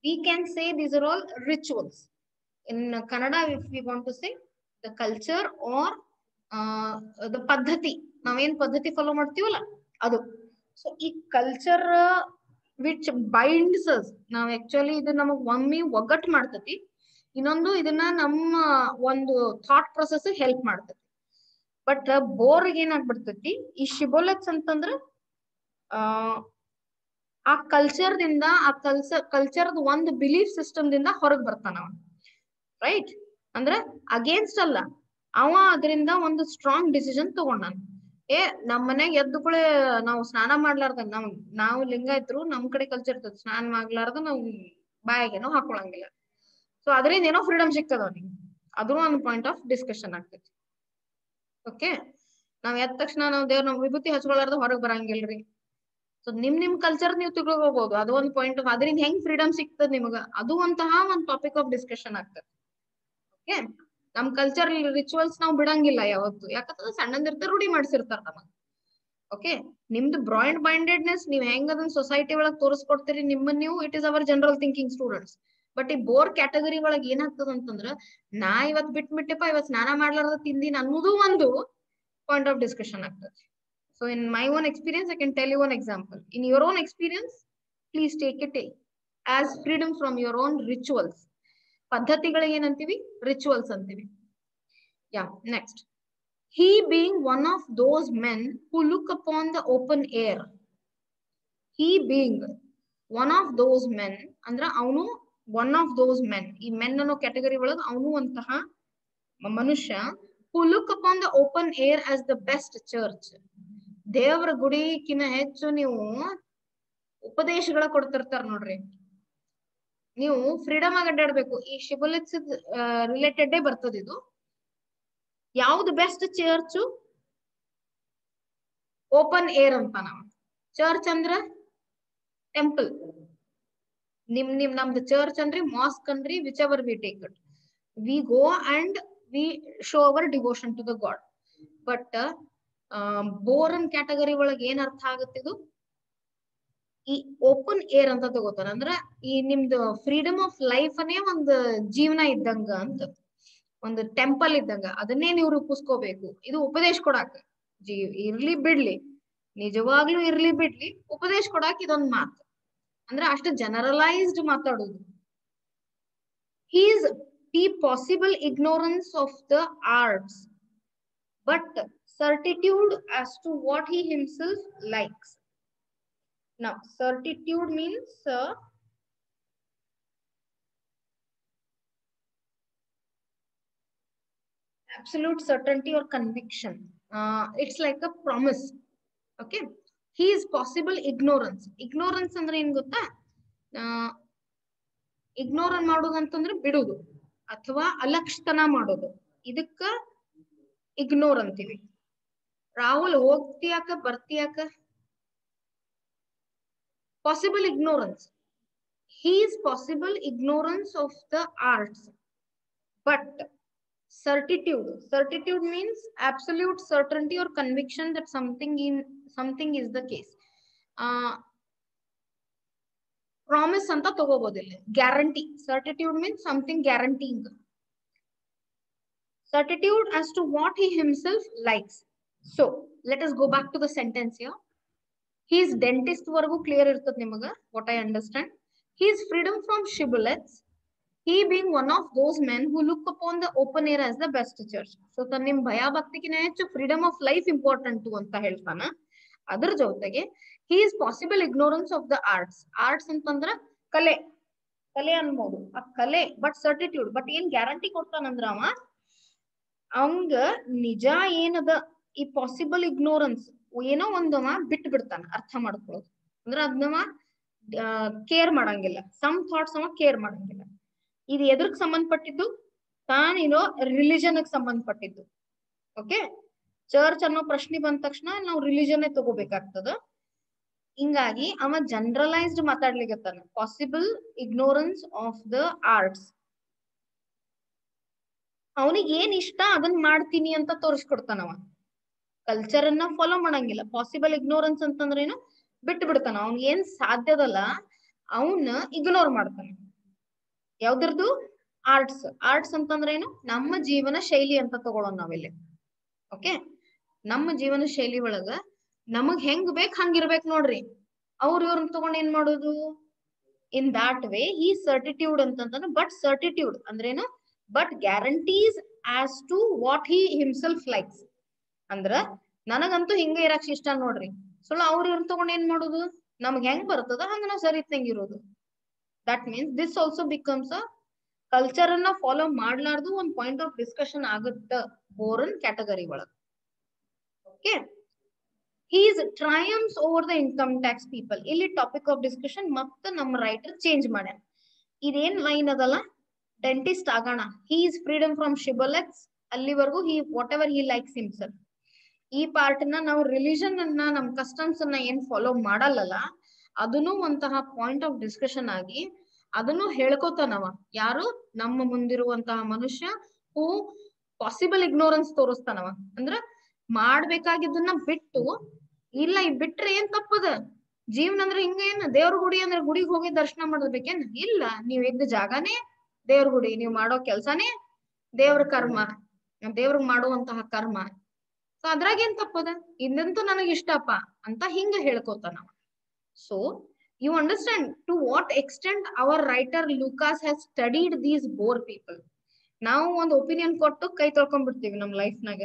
We can say these are all rituals. In Kannada, if we want to say the culture or the ಪದ್ಧತಿ, ನಾವೇನ್ ಪದ್ಧತಿ follow ಮಾಡ್ತೀವಲ್ಲ ಅದು. So ಈ culture which binds us, ನಾವ್ actually ಇದು ನಮಗ್ ಒಮ್ಮೆ ಒಗ್ಗಟ್ಟು ಮಾಡ್ತತಿ, ಇನ್ನೊಂದು ಇದನ್ನ ನಮ್ಮ ಒಂದು ಥಾಟ್ ಪ್ರೊಸೆಸ್ ಹೆಲ್ಪ್ ಮಾಡ್ತತಿ. ಬಟ್ ಬೋರ್ಗೆ ಏನಾಗ್ಬಿಡ್ತತಿ, ಈ ಶಿಬೋಲೆಟ್ಸ್ ಅಂತಂದ್ರ ಆ ಕಲ್ಚರ್ದಿಂದ, ಆ ಕಲ್ಚರ್ದ ಒಂದು ಬಿಲೀಫ್ ಸಿಸ್ಟಮ್ ದಿಂದ ಹೊರಗ್ ಬರ್ತಾನ ಅವ. ರೈಟ್? ಅಂದ್ರೆ ಅಗೇನ್ಸ್ಟ್ ಅಲ್ಲ, ಅವ ಅದರಿಂದ ಒಂದು ಸ್ಟ್ರಾಂಗ್ ಡಿಸಿಷನ್ ತಗೊಂಡಾನ. ನಮ್ ಮನ್ಯಾಗ ಎದ್ದುಗಳೇ ನಾವು ಸ್ನಾನ ಮಾಡ್ಲಾರ್ದ, ನಾವು ಲಿಂಗಾಯತ್ರು, ನಮ್ ಕಡೆ ಕಲ್ಚರ್ ಇರ್ತದ, ಸ್ನಾನ ಮಾಡ್ಲಾರ್ದ ನಾವು ಬಾಯಾಗೇನೋ ಹಾಕೊಳಂಗಿಲ್ಲ. ಸೊ ಅದರಿಂದ ಏನೋ ಫ್ರೀಡಮ್ ಸಿಗ್ತದ ಅವ್ನಿಗೆ. ಅದು ಒಂದು ಪಾಯಿಂಟ್ ಆಫ್ ಡಿಸ್ಕಷನ್ ಆಗ್ತೈತಿ. ಓಕೆ, ನಾವ್ ಎದ್ದ ತಕ್ಷಣ ನಾವ್ ದೇವ್ರ ವಿಭೂತಿ ಹಚ್ಕೊಳಾರ್ದ ಹೊರಗ್ ಬರಂಗಿಲ್ರಿ. ಸೊ ನಿಮ್ ಕಲ್ಚರ್ ನೀವು ತಿಳ್ಕೋಬಹುದು, ಅದು ಒಂದು ಪಾಯಿಂಟ್ ಆಫ್, ಅದರಿಂದ ಹೆಂಗ್ ಫ್ರೀಡಮ್ ಸಿಗ್ತದ ನಿಮಗ, ಅದು ಒಂತಹ ಒಂದು ಟಾಪಿಕ್ ಆಫ್ ಡಿಸ್ಕಷನ್ ಆಗ್ತದೆ. ಓಕೆ, ನಮ್ ಕಲ್ಚರ್ ರಿಚುವಲ್ಸ್ ನಾವ್ ಬಿಡಂಗಿಲ್ಲ ಯಾವತ್ತು, ಯಾಕಂದ್ರೆ ಸಣ್ಣಂದಿರ್ತ ರೂಢಿ ಮಾಡ್ಸಿರ್ತಾರ ನಮಗ್. ಓಕೆ, ನಿಮ್ದು ಬ್ರಾಡ್ ಮೈಂಡೆಡ್ನೆಸ್ ನೀವ್ ಹೆಂಗ್ ಅದನ್ನ ಸೊಸೈಟಿ ಒಳಗ್ ತೋರಿಸ್ಕೊಡ್ತೀರಿ ನಿಮ್ಮನ್ನ ನೀವು, it is our general thinking students. But ಈ ಬೋರ್ ಕ್ಯಾಟಗರಿ ಒಳಗ್ ಏನಾಗ್ತದ ಅಂತಂದ್ರ, ನಾ ಇವತ್ ಬಿಟ್ಬಿಟ್ಟೆಪ್ಪ, ಇವತ್ ಸ್ನಾನ ಮಾಡ್ಲಾರ್ದ ತಿಂದಿನ ಅನ್ನೋದು ಒಂದು ಪಾಯಿಂಟ್ ಆಫ್ ಡಿಸ್ಕಷನ್ ಆಗ್ತದೆ. So in my own experience, I can tell you one example. In your own experience, please take it as freedom from your own rituals. ಪದ್ಧತಿಗಳಿಗೆ ಏನಂತೀವಿ? ರಿಚುವಲ್ಸ್ ಅಂತೀವಿ. Yeah, next. He being one of those men who look upon the open air. He being one of those men, ಅಂದ್ರ ಅವನು one of those men. ಈ men ಅನ್ನೋ category ಒಳಗ ಅವನು ಅಂತಹ ಮನುಷ್ಯ, who look upon the open air as the best church. ದೇವರ ಗುಡಿಕಿನ ಹೆಚ್ಚು ನೀವು ಉಪದೇಶಗಳ ಕೊಡ್ತಿರ್ತಾರ ನೋಡ್ರಿ. ನೀವು ಫ್ರೀಡಮ್ ಆಗಿ ಅಡ್ಡಾಡ್ಬೇಕು. ಈ ಶಿಬುಲಿಟ್ಸ್ ರಿಲೇಟೆಡ್ ಬರ್ತದ ಇದು. ಯಾವ್ದು ಬೆಸ್ಟ್ ಚರ್ಚ್? ಓಪನ್ ಏರ್ ಅಂತ ನಾವು. ಚರ್ಚ್ ಅಂದ್ರ ಟೆಂಪಲ್. ನಮ್ದು ಚರ್ಚ್ ಅಂದ್ರಿ ಮಾಸ್ಕ್ ಅಂದ್ರಿ whichever we take it. We go and we show our devotion to the god. But ಬೋರನ್ ಕ್ಯಾಟಗರಿ ಒಳಗೆ ಏನ್ ಅರ್ಥ ಆಗುತ್ತಿದು? ಈ ಓಪನ್ ಏರ್ ಅಂತ ತಗೋತಾರ. ಅಂದ್ರ ಈ ನಿಮ್ದು ಫ್ರೀಡಮ್ ಆಫ್ ಲೈಫ್ ಅನ್ನೇ ಒಂದು ಜೀವನ ಇದ್ದಂಗ ಅಂತ, ಒಂದು ಟೆಂಪಲ್ ಇದ್ದಂಗ. ಅದನ್ನೇ ನೀವು ರೂಪಿಸ್ಕೋಬೇಕು. ಇದು ಉಪದೇಶ ಕೊಡಾಕ, ಇರ್ಲಿ ಬಿಡ್ಲಿ, ನಿಜವಾಗ್ಲೂ ಇರ್ಲಿ ಬಿಡ್ಲಿ, ಉಪದೇಶ ಕೊಡಾಕ ಇದೊಂದ್ ಮಾತು. ಅಂದ್ರೆ ಅಷ್ಟು ಜನರಲೈಸ್ಡ್ ಮಾತಾಡೋದು. the possible ignorance of the arts, but certitude as to what he himself likes. Now, certitude means absolute certainty or conviction. It's like a promise. Okay. He is possible ignorance. Ignorance ಅಂದ್ರೆ ಏನ್ ಗೊತ್ತಾ? Ignore ಮಾಡೋದು ಅಂತಂದ್ರೆ ಬಿಡುದು ಅಥವಾ ಅಲಕ್ಷತನ ಮಾಡೋದು. ಇದಕ್ಕ ignore ಅಂತೀವಿ. Rahul ಹೋಗ್ತಿಯಾಕ ಬರ್ತಿಯಾಕ? Possible ignorance. He is possible ignorance of the arts, but certitude means absolute certainty or conviction that something is the case. Promise anta ತಗೋಬೋದಿಲ್ಲ. Guarantee. Certitude means something guaranteeing. Certitude as to what he himself likes. So let us go back to the sentence here. He is dentist vargu clear irtad nimaga, what I understand. He is freedom from shibboleths. He being one of those men who look upon the open air as the best church. So nim ಭಯ ಭಕ್ತಿಗಿನ ಹೆಚ್ಚು freedom of life important ಅಂತ ಹೇಳ್ತಾನ. ಅದರ ಜೊತೆಗೆ he is possible ignorance of the arts. Arts ಅಂತಂದ್ರ ಕಲೆ ಅನ್ಬೋದು. ಆ ಕಲೆ ಬಟ್ ಸರ್ಟಿಟ್ಯೂಡ್. ಬಟ್ ಏನ್ ಗ್ಯಾರಂಟಿ ಕೊಡ್ತಾನಂದ್ರ ಅವಂಗ ನಿಜ ಏನದ ಈ ಪಾಸಿಬಲ್ ಇಗ್ನೋರೆನ್ಸ್ ಏನೋ ಒಂದವ ಬಿಟ್ಟು ಬಿಡ್ತಾನ. ಅರ್ಥ ಮಾಡ್ಕೊಳ್ಳೋದು ಅಂದ್ರ ಅದನ್ನವ ಕೇರ್ ಮಾಡಂಗಿಲ್ಲ. ಸಮ್ ಥಾಟ್ಸ್ ಅವ ಕೇರ್ ಮಾಡಂಗಿಲ್ಲ. ಇದು ಎದಕ್ ಸಂಬಂಧಪಟ್ಟಿದ್ದು? ತಾನಿರೋ ರಿಲಿಜನ್ ಸಂಬಂಧಪಟ್ಟಿದ್ದು. ಓಕೆ. ಚರ್ಚ್ ಅನ್ನೋ ಪ್ರಶ್ನೆ ಬಂದ ತಕ್ಷಣ ನಾವು ರಿಲಿಜನ್ ತಗೋಬೇಕಾಗ್ತದ. ಹಿಂಗಾಗಿ ಅವ ಜನರಲೈಸ್ಡ್ ಮಾತಾಡ್ಲಿಕ್ಕತ್ತಾನ. Possible ignorance of the arts. ಅವನಿಗೆ ಏನ್ ಇಷ್ಟ ಅದನ್ನ ಮಾಡ್ತೀನಿ ಅಂತ ತೋರಿಸ್ಕೊಡ್ತಾನವ. ಕಲ್ಚರ್ ಅನ್ನ ಫಾಲೋ ಮಾಡಂಗಿಲ್ಲ. ಪಾಸಿಬಲ್ ಇಗ್ನೋರೆನ್ಸ್ ಅಂತಂದ್ರೆ ಏನು? ಬಿಟ್ಟು ಬಿಡ್ತಾನ. ಅವ್ನ್ ಏನ್ ಸಾಧ್ಯದಲ್ಲ ಅವನ್ನ ಇಗ್ನೋರ್ ಮಾಡ್ತಾನೆ. ಯಾವ್ದ್ರದ್ದು? ಆರ್ಟ್ಸ್. ಆರ್ಟ್ಸ್ ಅಂತಂದ್ರೆ ಏನು? ನಮ್ಮ ಜೀವನ ಶೈಲಿ ಅಂತ ತಗೊಳ್ಳೋಣ ನಾವಿಲ್ಲಿ. ಓಕೆ. ನಮ್ಮ ಜೀವನ ಶೈಲಿ ಒಳಗ ನಮಗ್ ಹೆಂಗ್ ಬೇಕ್ ಹಂಗಿರ್ಬೇಕ್ ನೋಡ್ರಿ. ಇವ್ರನ್ನ ತಗೊಂಡ್ ಏನ್ ಮಾಡೋದು? ಇನ್ ದಾಟ್ ವೇ ಈ ಸರ್ಟಿಟ್ಯೂಡ್ ಅಂತಂದ್ರೆ. ಬಟ್ ಸರ್ಟಿಟ್ಯೂಡ್ ಅಂದ್ರೇನು? But guarantees as to what he himself likes. ಅಂದ್ರ ನನಗಂತೂ ಹಿಂಗ ಇರಾಕ್ ಇಷ್ಟ ನೋಡ್ರಿ. ಸೊ ಇವ್ರನ್ನ ತಗೊಂಡ್ ಏನ್ ಮಾಡೋದು? ನಮ್ಗ್ ಹೆಂಗ್ ಬರ್ತದ ಹಂಗ ನಾವ್ ಸರಿ ಇರೋದು. That means this also becomes a culture ಅನ್ನ ಫಾಲೋ ಮಾಡ್ಲಾರ್ದು ಒಂದ್ ಪಾಯಿಂಟ್ ಆಫ್ ಡಿಸ್ಕಷನ್ ಆಗುತ್ತ ಬೋರನ್ ಕ್ಯಾಟಗರಿ ಒಳಗ. Okay. His triumphs over the income tax people. ಇಲ್ಲಿ ಟಾಪಿಕ್ ಆಫ್ ಡಿಸ್ಕಷನ್ ಮತ್ತೆ ನಮ್ಮ ರೈಟರ್ ಚೇಂಜ್ ಮಾಡ್ಯಾನ. ಇದೇನ್ ಲೈನ್ ಅದಲ್ಲ, ಡೆಂಟಿಸ್ಟ್ ಆಗೋಣ. He is freedom from shibboleths. ಅಲ್ಲಿವರೆಗೂ he whatever he likes himself. ಈ ಪಾರ್ಟ್ ನ ನಾವು ರಿಲಿಜನ್ ಅನ್ನ ನಮ್ ಕಸ್ಟಮ್ಸ್ ಅನ್ನ ಏನ್ ಫಾಲೋ ಮಾಡಲ್ಲಲ್ಲ ಅದನ್ನು ಒಂತಹ ಪಾಯಿಂಟ್ ಆಫ್ ಡಿಸ್ಕಷನ್ ಆಗಿ ಅದನ್ನು ಹೇಳ್ಕೊತಾನವ. ಯಾರು? ನಮ್ಮ ಮುಂದಿರುವಂತಹ ಮನುಷ್ಯ ಹೂ ಪಾಸಿಬಲ್ ಇಗ್ನೋರೆನ್ಸ್ ತೋರಿಸ್ತಾನವ. ಅಂದ್ರ ಮಾಡ್ಬೇಕಾಗಿದ್ದನ್ನ ಬಿಟ್ಟು, ಇಲ್ಲ ಈ ಬಿಟ್ರೆ ಏನ್ ತಪ್ಪದ? ಜೀವನ ಅಂದ್ರೆ ಹಿಂಗ ಏನ್? ದೇವ್ರ ಗುಡಿ ಅಂದ್ರೆ ಗುಡಿಗೆ ಹೋಗಿ ದರ್ಶನ ಮಾಡ್ಬೇಕೇನ್? ಇಲ್ಲ. ನೀವ್ ಇದ್ದ ಜಾಗನೇ ದೇವ್ರ ಗುಡಿ. ನೀವ್ ಮಾಡೋ ಕೆಲ್ಸಾನೇ ದೇವ್ರ ಕರ್ಮ, ದೇವ್ರಿಗೆ ಮಾಡುವಂತಹ ಕರ್ಮ. ಸೊ ಅದ್ರಾಗ ಏನ್ ತಪ್ಪದ? ಇದಂತೂ ನನಗ್ ಇಷ್ಟಪ್ಪ ಅಂತ ಹಿಂಗ ಹೇಳ್ಕೊತಾನವ. So you understand to what extent our writer Lucas has studied these Boer people. ನಾವು ಒಂದು ಒಪಿನಿಯನ್ ಕೊಟ್ಟು ಕೈ ತೊಳ್ಕೊಂಡ್ಬಿಡ್ತೀವಿ ನಮ್ ಲೈಫ್ ನಾಗ.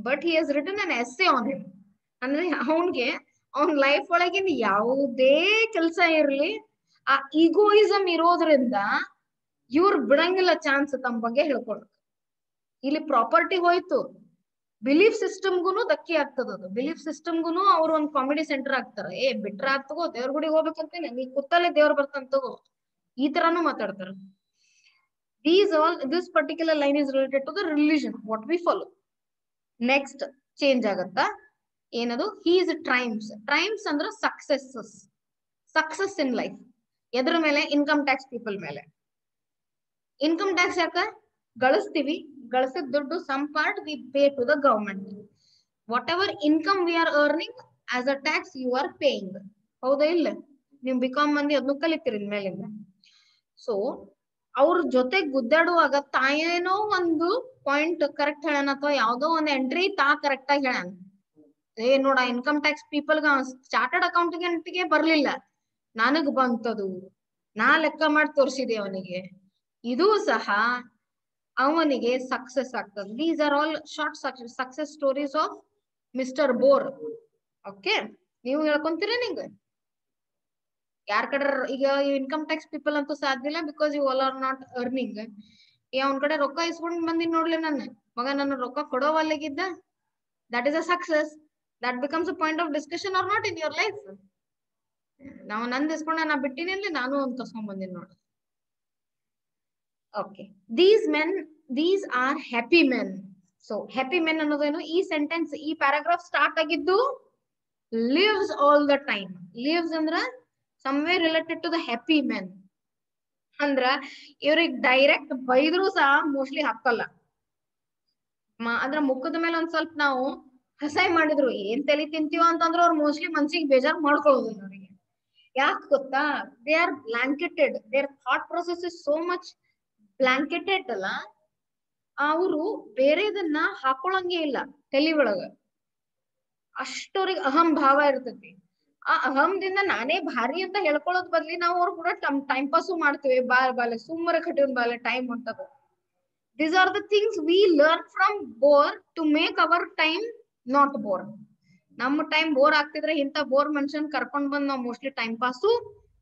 But he has written an essay on him. ಅಂದ್ರೆ ಅವನ್ಗೆ ಅವನ್ ಲೈಫ್ ಒಳಗಿನ ಯಾವುದೇ ಕೆಲ್ಸ ಇರ್ಲಿ ಆ ಈಗೋಯಿಸಮ್ ಇರೋದ್ರಿಂದ ಇವ್ರು ಬಿಡಂಗಿಲ್ಲ ಚಾನ್ಸ್ ತಮ್ಮ ಬಗ್ಗೆ ಹೇಳ್ಕೊಳಕ್. ಇಲ್ಲಿ ಪ್ರಾಪರ್ಟಿ ಹೋಯ್ತು, ಬಿಲೀಫ್ ಸಿಸ್ಟಮ್ಗುನು ಧಕ್ಕಿ ಆಗ್ತದ. ಅದು ಬಿಲೀಫ್ ಸಿಸ್ಟಮ್ಗುನು ಅವ್ರು ಒಂದ್ ಕಾಮಿಡಿ ಸೆಂಟರ್ ಆಗ್ತಾರ. ಬಿಟ್ರ ಆಗ್ತಗೋ ದೇವ್ರ ಗುಡಿಗೆ ಹೋಗ್ಬೇಕಂತೇನೆ, ನೀ ಕುತ್ತಲ್ಲೇ ದೇವ್ರ ಬರ್ತಾನ ತಗೋ. ಈ ತರಾನು ಮಾತಾಡ್ತಾರ. This particular line is related to the religion, what we follow. Next change ಆಗತ್ತಾ ಏನದು, his triumphs ಅಂದ್ರೆ ಸಕ್ಸಸ್ ಇನ್ ಲೈಫ್. ಎದ್ರ ಮೇಲೆ? ಇನ್ಕಮ್ ಟ್ಯಾಕ್ಸ್ ಪೀಪಲ್ ಮೇಲೆ. ಇನ್ಕಮ್ ಟ್ಯಾಕ್ಸ್ ಯಾಕ ಗಳಿಸ್ತೀವಿ, ಗಳಿಸಿದ ದುಡ್ಡು some part we pay to the government. Whatever income we are earning as a tax you are paying. ಹೌದಾ ಇಲ್ಲ? ನೀವು ಬಿಕಾಮ್ ಮಂದಿ ಅದನ್ನು ಕಲಿತೀರಿ ಮೇಲಿಂದ. ಸೊ ಅವ್ರ ಜೊತೆ ಗುದ್ದಾಡುವಾಗ ತಾಯೇನೋ ಒಂದು ಪಾಯಿಂಟ್ ಕರೆಕ್ಟ್ ಹೇಳಣ ಅಥವಾ ಯಾವ್ದೋ ಒಂದು ಎಂಟ್ರಿ ಕರೆಕ್ಟ್ ಆಗಿ ಹೇಳಣ. ನೋಡ ಇನ್ಕಮ್ ಟ್ಯಾಕ್ಸ್ ಪೀಪಲ್ ಚಾರ್ಟರ್ಡ್ ಅಕೌಂಟೆಂಟ್ಗೆ ಬರ್ಲಿಲ್ಲ, ನನಗ್ ಬಂತದು, ನಾ ಲೆಕ್ಕ ಮಾಡಿ ತೋರಿಸಿದೆ ಅವನಿಗೆ. ಇದು ಸಹ ಅವನಿಗೆ ಸಕ್ಸಸ್ ಆಗ್ತದೆ. These are all short success stories of mister bore. Okay, ನೀವು ಹೇಳ್ಕೊಂತೀರ ನಿಂಗೆ ಯಾರ ಕಡೆ ಈಗ ಇನ್ಕಮ್ ಟ್ಯಾಕ್ಸ್ ಪೀಪಲ್ ಅಂತೂ ಸಾಧ್ಯ ಇಲ್ಲ, because you all are not earning. ಅವನ ಕಡೆ ರೊಕ್ಕ ಇಸ್ಕೊಂಡ್ ಬಂದಿನ್ ನೋಡ್ಲಿ ನನ್ನ ಮಗ, ನನ್ನ ರೊಕ್ಕ ಕೊಡೋವಲ್ಲಿಗಿದ್ದ. That is a success. That becomes a point of discussion or not in your life. ನಾವು ನಂದ್ ಇಸ್ಕೊಂಡ ನಾ ಬಿಟ್ಟಿನಿ, ನಾನು ಒಂದ್ ಕಸ್ಕೊಂಡ್ ಬಂದಿನಿ ನೋಡಿ. Okay, these are happy men. So happy men ಅನ್ನೋದೇನು? ಈ ಸೆಂಟೆನ್ಸ್, ಈ ಪ್ಯಾರಾಗ್ರಾಫ್ ಸ್ಟಾರ್ಟ್ ಆಗಿದ್ದು lives all the time. lives ಅಂದ್ರ somewhere related to the happy men. ಅಂದ್ರ ಇವ್ರಿಗೆ ಡೈರೆಕ್ಟ್ ಬೈದ್ರು ಸಹ ಮೋಸ್ಟ್ಲಿ ಹಾಕಲ್ಲ. ಅಂದ್ರ ಮುಖದ ಮೇಲೆ ಒಂದ್ ಸ್ವಲ್ಪ ನಾವು ಹಸೈ ಮಾಡಿದ್ರು ಏನ್ ತಲೆ ತಿಂತೀವ ಅಂತಂದ್ರ ಅವ್ರು ಮೋಸ್ಟ್ಲಿ ಮನ್ಸಿಗೆ ಬೇಜಾರ್ ಮಾಡ್ಕೊಳ್ಳೋದಿಲ್ಲ ಅವರಿಗೆ. ಯಾಕೆ ಗೊತ್ತಾ? They are blanketed. Their thought process is so much blanketed ಅಲ್ಲ, ಅವರು ಬೇರೆದನ್ನ ಹಾಕೊಳಂಗೆ ಇಲ್ಲ ತಲೆ ಒಳಗ. ಅಷ್ಟವ್ರಿಗೆ ಅಹಂ ಭಾವ ಇರ್ತೈತಿ. ಆ ಅಹಂದಿಂದ ನಾನೇ ಭಾರಿ ಅಂತ ಹೇಳ್ಕೊಳ್ಳೋದ್ ಬದ್ಲಿ ನಾವು ಅವ್ರು ಕೂಡ ಟೈಮ್ ಪಾಸು ಮಾಡ್ತೇವೆ. ಬಾಲೆ ಸುಮ್ಮನೆ ಕಟ್ಟಿನ ಬಾಲೆ time ಹೊಂಟದು. These are the things we learn from bore to make our time not bore. ನಮ್ಮ ಟೈಮ್ ಬೋರ್ ಆಗ್ತಿದ್ರೆ ಇಂತ ಬೋರ್ ಮನುಷ್ಯನ್ ಕರ್ಕೊಂಡ್ ಬಂದ್ ನಾವ್ ಮೋಸ್ಟ್ಲಿ ಟೈಮ್ ಪಾಸು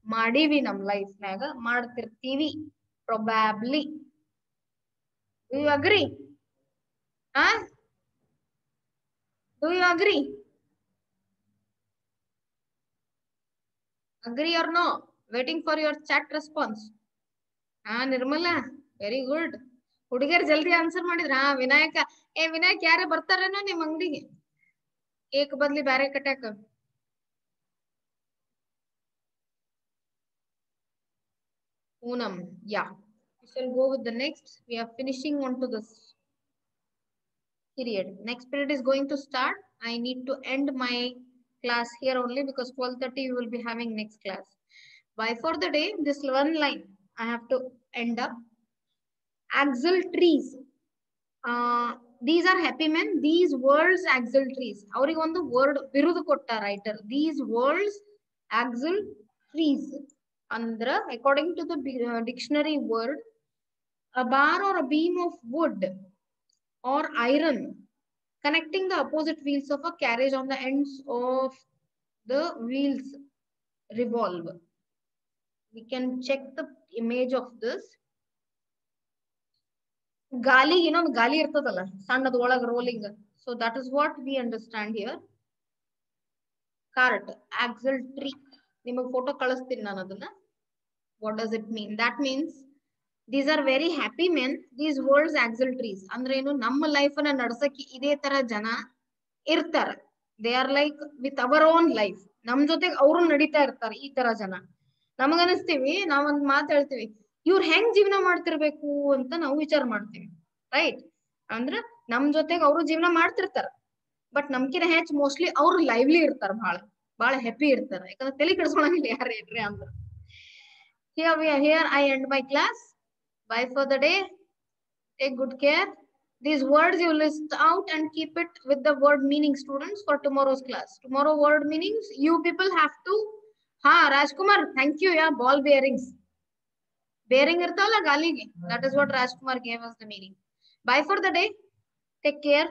ಮಾಡೀವಿ, ನಮ್ ಲೈಫ್ ನಾಗ ಮಾಡ್ತಿರ್ತೀವಿ probably. Do you agree? Do you agree? Agree or no? Waiting for your chat response. Nirmala, very good. ಹುಡುಗಿಯರ್ ಜಲ್ದಿ ಆನ್ಸರ್ ಮಾಡಿದ್ರ. ವಿನಾಯಕ, ವಿನಾಯಕ್ ಯಾರ ಬರ್ತಾರೇನೋ ನಿಮ್ ಅಂಗಡಿಗೆ ಕೇಕ್ ಬದ್ಲಿ ಬ್ಯಾರೆ ಕಟ್ಯಾಕ? Poonam, yeah. We shall go with the next. We are finishing on to this period. Next period is going to start. I need to end my class here only because 12:30 we will be having next class. Why for the day? This one line I have to end up. Axle trees. These are happy men. These words axle trees. ಅವ್ರಿಗೆ ಒಂದು word ಬಿರುದು ಕೊಟ್ಟ writer. These words axle trees. ಅಂದ್ರ according to the dictionary word, a bar or a beam of wood or iron connecting the opposite wheels of a carriage on the ends of the wheels revolve. We can check the image of this. ಗಾಲಿ ಇನ್ನೊಂದು ಗಾಲಿ ಇರ್ತದಲ್ಲ ಸಣ್ಣದ ಒಳಗ rolling. So that is what we understand here. Cart, axle tree. ನಿಮಗ್ photo ಕಳಿಸ್ತೀನಿ ನಾನು ಅದನ್ನ. What does it mean? That means these are very happy men. These words axle trees. ಅಂದ್ರೆ ಏನು? ನಮ್ಮ ಲೈಫ್ ಅನ್ನ ನಡ್ಸಕ್ಕೆ ಇದೇ ತರ ಜನ ಇರ್ತಾರ. They are like with our own life. ನಮ್ ಜೊತೆಗೆ ಅವರು ನಡೀತಾ ಇರ್ತಾರೆ ಈ ತರ ಜನ. ನಮಗನಿಸ್ತೀವಿ, ನಾವೊಂದ್ ಮಾತು ಹೇಳ್ತೀವಿ, ಇವ್ರು ಹೆಂಗ್ ಜೀವನ ಮಾಡ್ತಿರ್ಬೇಕು ಅಂತ ನಾವು ವಿಚಾರ ಮಾಡ್ತೀವಿ, ರೈಟ್? ಅಂದ್ರ ನಮ್ ಜೊತೆಗೆ ಅವರು ಜೀವನ ಮಾಡ್ತಿರ್ತಾರ, ಬಟ್ ನಮ್ಕಿನ ಹೆಚ್ಚು ಮೋಸ್ಟ್ಲಿ ಅವ್ರು ಲೈವ್ಲಿ ಇರ್ತಾರ, ಬಹಳ ಹ್ಯಾಪಿ ಇರ್ತಾರ. ಯಾಕಂದ್ರೆ ತಲೆ ಕೆಡಿಸ್ಕೊಳಂಗಿಲ್ಲ ಯಾರು ಏನ್ರಿ ಅಂದ್ರ. Here I end my class. Bye for the day. Take good care. These words you list out and keep it with the word meaning, students, for tomorrow's class. Tomorrow word meanings, you people have to. Rajkumar, thank you. Yeah, ball bearings. Bearing irtala galige. That is what Rajkumar gave us the meaning. Bye for the day. Take care.